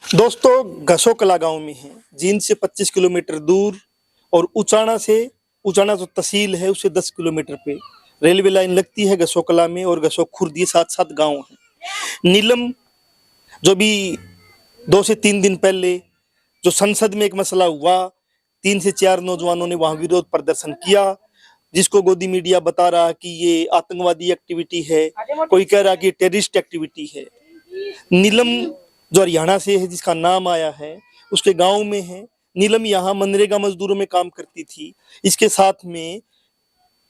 दोस्तों घसोकला गांव में है, जींद से 25 किलोमीटर दूर और उचाना जो तहसील है उससे 10 किलोमीटर पे रेलवे लाइन लगती है घसोकला में। और घसोक खुर्द ये साथ साथ गांव है। नीलम जो भी 2 से 3 दिन पहले जो संसद में एक मसला हुआ, 3 से 4 नौजवानों ने वहां विरोध प्रदर्शन किया, जिसको गोदी मीडिया बता रहा कि ये आतंकवादी एक्टिविटी है, कोई कह रहा कि टेररिस्ट एक्टिविटी है। नीलम जो हरियाणा से है, जिसका नाम आया है, उसके गांव में है। नीलम यहाँ मनरेगा मजदूरों में काम करती थी। इसके साथ में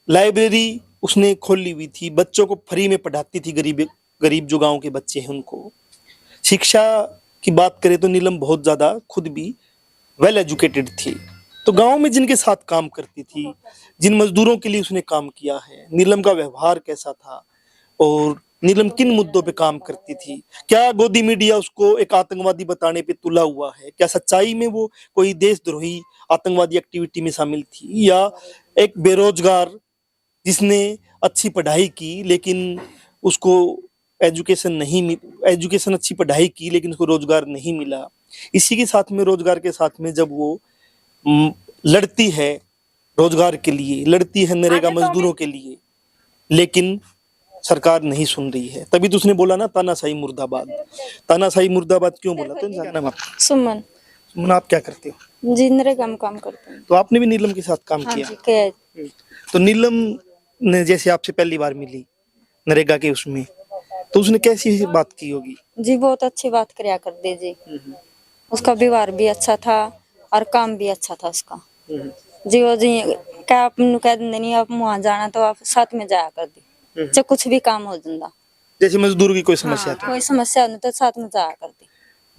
लाइब्रेरी उसने खोली हुई थी, बच्चों को फ्री में पढ़ाती थी। गरीब जो गांव के बच्चे हैं उनको शिक्षा की बात करें तो नीलम बहुत ज्यादा खुद भी वेल एजुकेटेड थी। तो गांव में जिनके साथ काम करती थी, जिन मजदूरों के लिए उसने काम किया है, नीलम का व्यवहार कैसा था और नीलम किन मुद्दों पे काम करती थी, क्या गोदी मीडिया उसको एक आतंकवादी बताने पे तुला हुआ है, क्या सच्चाई में वो कोई देशद्रोही आतंकवादी एक्टिविटी में शामिल थी, या एक बेरोजगार जिसने अच्छी पढ़ाई की लेकिन उसको एजुकेशन अच्छी पढ़ाई की लेकिन उसको रोजगार नहीं मिला। इसी के साथ में रोजगार के साथ में जब वो लड़ती है रोजगार के लिए, लड़ती है नरेगा मजदूरों के लिए, लेकिन सरकार नहीं सुन रही है, तभी तो उसने बोला ना तानाशाही मुर्दाबाद। तानाशाही मुर्दाबाद क्यों बोला? तो क्या नाम आपका? सुमन। सुमन, आप क्या करते हो? जी नरेगा में काम करते हैं। तो आपने भी नीलम के साथ काम हाँ किया? जी, क्या? तो नीलम ने जैसे आपसे पहली बार मिली नरेगा के उसमें, तो उसने कैसी बात की होगी? जी बहुत अच्छी बात करया कर दे जी। उसका व्यवहार भी अच्छा था और काम भी अच्छा था उसका। जी वो जी क्या आप कह देंगे नहीं, आप वहाँ जाना तो आप साथ में जाया कर दी, चाहे कुछ भी काम हो जाता। जैसे मजदूर की कोई समस्या हाँ, कोई समस्या नहीं तो साथ में जाया कर दी।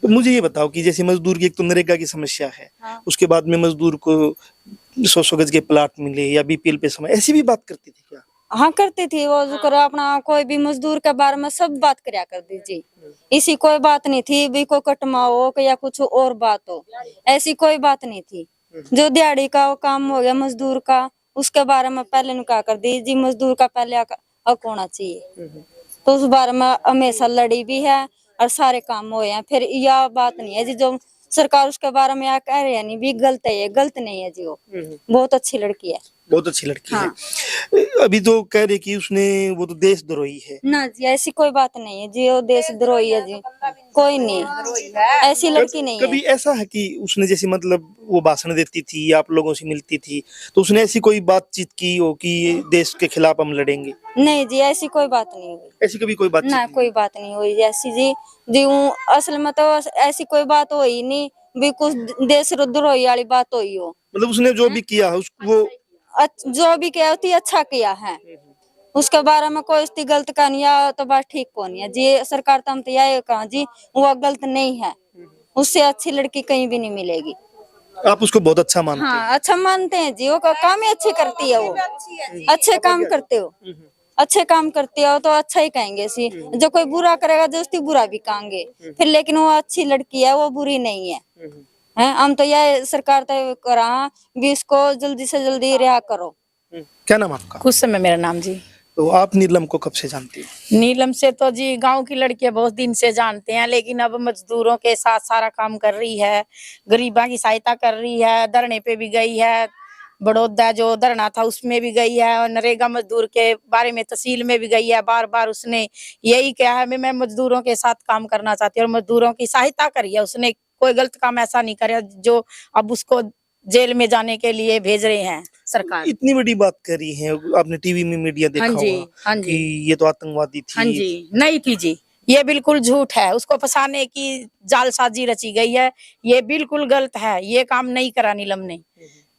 तो मुझे ये बताओ कि जैसे मजदूर की एक तो नरेगा की समस्या है, हाँ। उसके बाद में मजदूर को 100 गज के प्लाट मिले या बीपीएल पे समय, ऐसी भी बात करती थी क्या? हाँ करती थी वो, जो करो अपना कोई भी मजदूर के बारे में सब बात करया कर दीजिए। इसी कोई बात नहीं थी भी को कटमाओ या कुछ और बात हो, ऐसी कोई बात नहीं थी। जो दिहाड़ी का वो काम हो गया मजदूर का, उसके बारे में पहले नुका कर दी जी, मजदूर का पहले हक होना चाहिए। तो उस बारे में हमेशा लड़ी भी है और सारे काम हुए हैं। फिर यह बात नहीं है जी जो सरकार उसके बारे में यह कह रही है नहीं भी गलत है, ये गलत नहीं है जी। वो बहुत अच्छी लड़की है, बहुत अच्छी लड़की हाँ। है। अभी तो कह रहे कि उसने वो तो देशद्रोही है ना जी, ऐसी कोई बात नहीं है जी, वो देशद्रोही है जी, कोई नहीं, ऐसी लड़की नहीं है। कभी ऐसा है कि उसने जैसे मतलब वो भाषण देती थी, आप लोगों से मिलती थी, तो उसने ऐसी कोई बातचीत की हो कि देश के खिलाफ हम लड़ेंगे? नहीं जी, ऐसी कोई बात नहीं हुई। ऐसी कभी कोई बातचीत ना नहीं? कोई बात नहीं हुई ऐसी जी। जी असल में तो ऐसी कोई बात हुई नहीं भी कुछ देशद्रोही वाली बात हुई हो। मतलब उसने जो भी किया है वो जो भी किया होती अच्छा किया है, उसके बारे में कोई उसकी गलत कहानियां तो बात ठीक को नहीं है जी। सरकार तो हम तो यही कहा जी वो गलत नहीं है, उससे अच्छी लड़की कहीं भी नहीं मिलेगी। आप उसको बहुत अच्छा मानते हैं? हाँ अच्छा मानते हैं जी, वो काम ही अच्छे करती है, वो अच्छे काम करते हो, अच्छे काम करते हो तो अच्छा ही कहेंगे सी। जो कोई बुरा करेगा जो उसकी बुरा भी कहेंगे फिर, लेकिन वो अच्छी लड़की है, वो बुरी नहीं है। हैं हम तो यह सरकार तो करा भी इसको जल्दी से जल्दी रिहा करो। क्या नाम आपका? कुछ समय मेरा नाम जी। तो आप नीलम को कब से जानती हैं? नीलम से तो जी गांव की लड़कियां बहुत दिन से जानते हैं, लेकिन अब मजदूरों के साथ सारा काम कर रही है, गरीबा की सहायता कर रही है, धरने पे भी गई है, बड़ौदा जो धरना था उसमें भी गई है, और नरेगा मजदूर के बारे में तहसील में भी गई है। बार बार उसने यही कहा है मैं मजदूरों के साथ काम करना चाहती हूँ और मजदूरों की सहायता करी है। उसने कोई गलत काम ऐसा नहीं करे जो अब उसको जेल में जाने के लिए भेज रहे हैं सरकार। इतनी बड़ी बात करी है, आपने टीवी में मीडिया देखा होगा कि ये तो आतंकवादी थी। हाँ जी, नहीं थी जी, ये बिल्कुल झूठ है, उसको फंसाने की जालसाजी रची गई है, ये बिल्कुल गलत है, ये काम नहीं करा नीलम ने।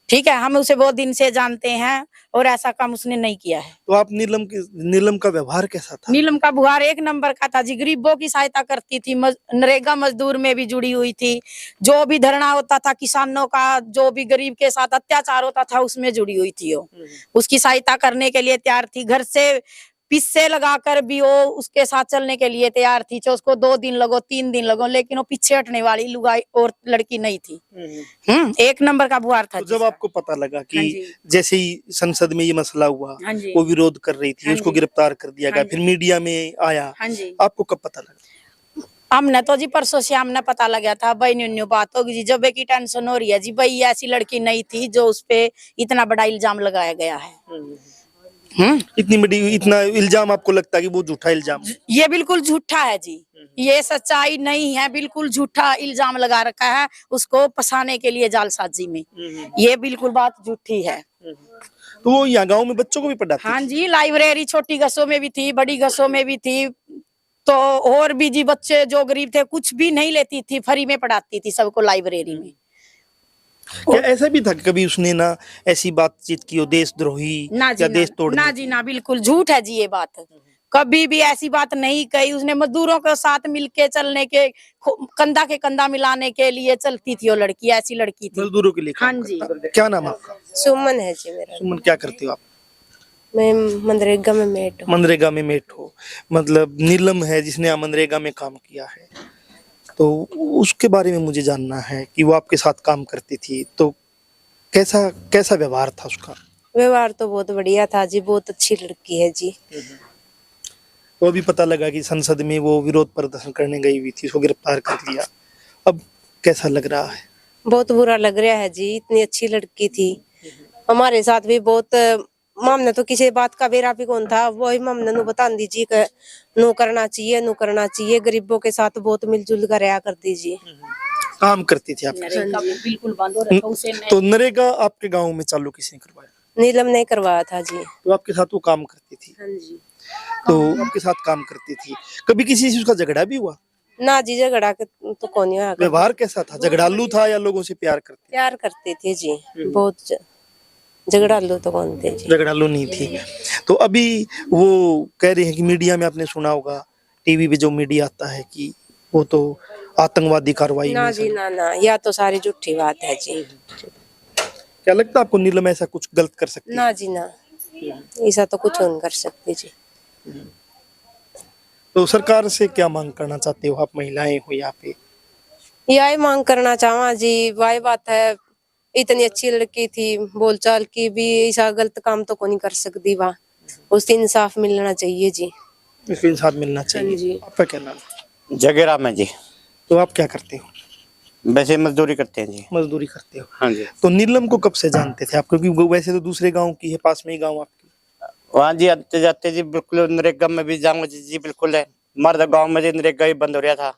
ठीक है, हम उसे बहुत दिन से जानते हैं और ऐसा काम उसने नहीं किया है। तो आप नीलम का व्यवहार कैसा था? नीलम का व्यवहार एक नंबर का था जी, गरीबों की सहायता करती थी, नरेगा मजदूर में भी जुड़ी हुई थी, जो भी धरना होता था किसानों का, जो भी गरीब के साथ अत्याचार होता था उसमें जुड़ी हुई थी वो, उसकी सहायता करने के लिए तैयार थी। घर से पिस्से लगाकर भी वो उसके साथ चलने के लिए तैयार थी, चाहे उसको 2 दिन लगो 3 दिन लगो, लेकिन वो पीछे हटने वाली लुगाई और लड़की नहीं थी। एक नंबर का बुआर था। तो जब आपको पता लगा कि जैसे ही संसद में ये मसला हुआ, वो विरोध कर रही थी, उसको गिरफ्तार कर दिया गया, फिर मीडिया में आया, आपको कब पता लगा? हमने तो जी परसों से हमने पता लगा था भाई न्यू बात होगी जी, जब की टेंशन हो रही है जी, भाई ऐसी लड़की नहीं थी जो उस पे इतना बड़ा इल्जाम लगाया गया है। इतनी बड़ी इतना इल्जाम आपको लगता है कि वो झूठा इल्जाम है? ये बिल्कुल झूठा है जी, ये सच्चाई नहीं है, बिल्कुल झूठा इल्जाम लगा रखा है उसको फंसाने के लिए जालसाजी में, ये बिल्कुल बात झूठी है। तो वो यहाँ गांव में बच्चों को भी पढ़ाती हाँ थी? जी, लाइब्रेरी छोटी गसों में भी थी, बड़ी गसों में भी थी, तो और भी जी बच्चे जो गरीब थे कुछ भी नहीं लेती थी, फ्री में पढ़ाती थी सबको लाइब्रेरी में। क्या ऐसा भी था कि कभी उसने ना ऐसी बातचीत की हो देशद्रोही ना जी या देश तोड़ने ना की? जी ना, बिल्कुल झूठ है जी ये बात, कभी भी ऐसी बात नहीं कही उसने। मजदूरों के साथ मिलके चलने के, कंधा के कंधा मिलाने के लिए चलती थी वो लड़की, ऐसी लड़की थी। मजदूरों के लिए हाँ काम जी। करता। क्या नाम है आपका? सुमन है जी मेरा। सुमन, क्या करते हो आप? मैं मनरेगा में मेट हूँ। मनरेगा में मेट हो, मतलब नीलम है जिसने मनरेगा में काम किया है, तो उसके बारे में मुझे जानना है कि वो आपके साथ काम करती थी, तो कैसा कैसा व्यवहार था उसका? व्यवहार तो बहुत बढ़िया था जी, बहुत अच्छी लड़की है जी। तो अभी पता लगा कि संसद में वो विरोध प्रदर्शन करने गई हुई थी, उसको गिरफ्तार कर लिया, अब कैसा लग रहा है? बहुत बुरा लग रहा है जी, इतनी अच्छी लड़की थी। हमारे साथ भी बहुत मामने तो किसी बात का बेरा भी कौन था, वही मामने नु बता दीजिए कि नु करना चाहिए, नु करना चाहिए। गरीबों के साथ बहुत मिलजुल कर रहा कर दीजिए। काम करती थी आपके साथ? बिल्कुल बंद हो रखा उसे। तो नरेगा आपके गांव में चालू किसने करवाया? नीलम ने करवाया था जी। तो आपके साथ वो काम करती थी? हाँ जी। तो आपके साथ काम करती थी, कभी किसी से उसका झगड़ा भी हुआ? ना जी, झगड़ा के तो कौन हुआ। व्यवहार कैसा था? झगड़ालू था या लोगों से प्यार करती? प्यार करते थे जी, बहुत झगड़ालू तो कौन थे जी। झगड़ालू नहीं थी। तो अभी वो कह रहे हैं कि मीडिया में आपने सुना होगा, टीवी पे जो मीडिया आता है कि वो तो आतंकवादी कार्रवाई ना में जी ना, या तो सारी झूठी बात है जी। क्या लगता है आपको नीलम ऐसा कुछ गलत कर सकती है? ना जी ना, ऐसा तो कुछ नहीं कर सकते जी। तो सरकार से क्या मांग करना चाहते हो आप, महिलाएं हो यहाँ पे? यही मांग करना चाहवा जी, वही बात है, इतनी अच्छी लड़की थी, बोलचाल की भी, ऐसा गलत काम तो कोई नहीं कर सकती वहाँ, उससे इंसाफ मिलना चाहिए जी। इसको इंसाफ मिलना हाँ चाहिए। जी। आपका क्या नाम है? जगेराम है जी। तो आप क्या करते हो? वैसे मजदूरी करते हैं जी। मजदूरी करते हो? हाँ जी। तो नीलम को कब से जानते थे आप, क्योंकि वो वैसे तो दूसरे गांव की है, पास में ही गांव आपकी? वहाँ जी आते जाते जी, बिल्कुल नरेगा में भी जाऊंगा जी, बिल्कुल है। हमारे गाँव में जी नरेगा ही बंद हो रहा था,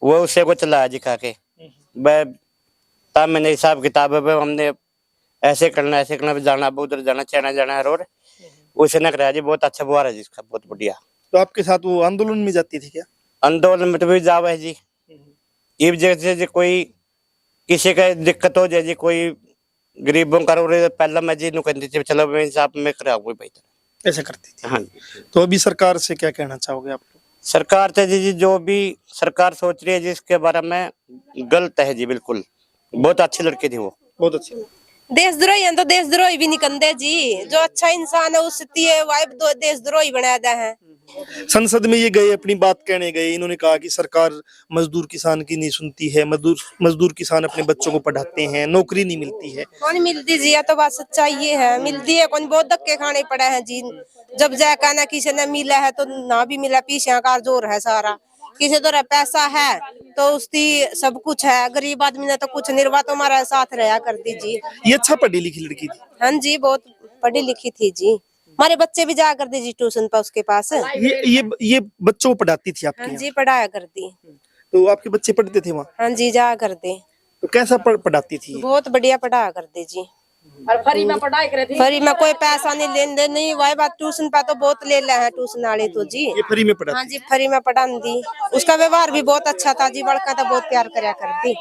वो उसे को चलाया जी खा के। वह तब मैंने हिसाब किताब है, हमने ऐसे करना जाना, उधर जाना, चाइना जाना है, और उसे न कराया जी। बहुत अच्छा बुआ है जी इसका, बहुत बढ़िया। तो आपके साथ वो आंदोलन में जाती थी क्या? आंदोलन में तो भी जावा है जी। इस जैसे जी कोई किसी का दिक्कत हो जाए जी, कोई गरीबों का पहला मैं जी कहती थी चलो मैं हिसाब में कराऊंगी भाई, ऐसा करती थी? हाँ जी। तो अभी सरकार से क्या कहना चाहोगे आप? सरकार से जी जो भी सरकार सोच रही है जी इसके बारे में गलत है जी, बिल्कुल। बहुत अच्छी लड़की थी वो, बहुत अच्छी। देशद्रोही है तो देशद्रोही भी निकलते जी, जो अच्छा इंसान है उससे वही देशद्रोही बना दे है। संसद में ये गए, अपनी बात कहने गए, इन्होंने कहा कि सरकार मजदूर किसान की नहीं सुनती है, मजदूर किसान अपने बच्चों को पढ़ाते हैं, नौकरी नहीं मिलती है। कौन मिलती जी, या तो बात सच्चाई ये है, मिलती है कौन, बहुत धक्के खाने पड़े हैं जी। जब जाकर ना किसी ने मिला है तो ना भी मिला, पीछे का जोर है सारा, किसी तरह पैसा है तो उसकी सब कुछ है, गरीब आदमी ने तो कुछ निर्वाह तो हमारा साथ रहा कर दीजिए। ये अच्छा पढ़ी लिखी लड़की थी? हाँ जी, बहुत पढ़ी लिखी थी जी, हमारे बच्चे भी जाया करते जी ट्यूशन पर उसके पास। ये बच्चों को पढ़ाती थी आपके हाँ यहाँ? जी, पढ़ाया करती। तो आपके बच्चे पढ़ते थे वहाँ? हाँ जी, जाया करते। तो कैसा पढ़ाती थी? बहुत बढ़िया पढ़ाया करते जी, और फ्री में पढ़ाई करे थी। फ्री में कोई पैसा नहीं लेन देन नहीं, वही बात ट्यूशन पे तो बहुत ले रहे हैं ट्यूशन वाले तो जी। ये फ्री में पढ़ाती? हाँ जी, फ्री में पढ़ा दी, उसका व्यवहार भी बहुत अच्छा था जी, बड़का तो बहुत प्यार करया करती।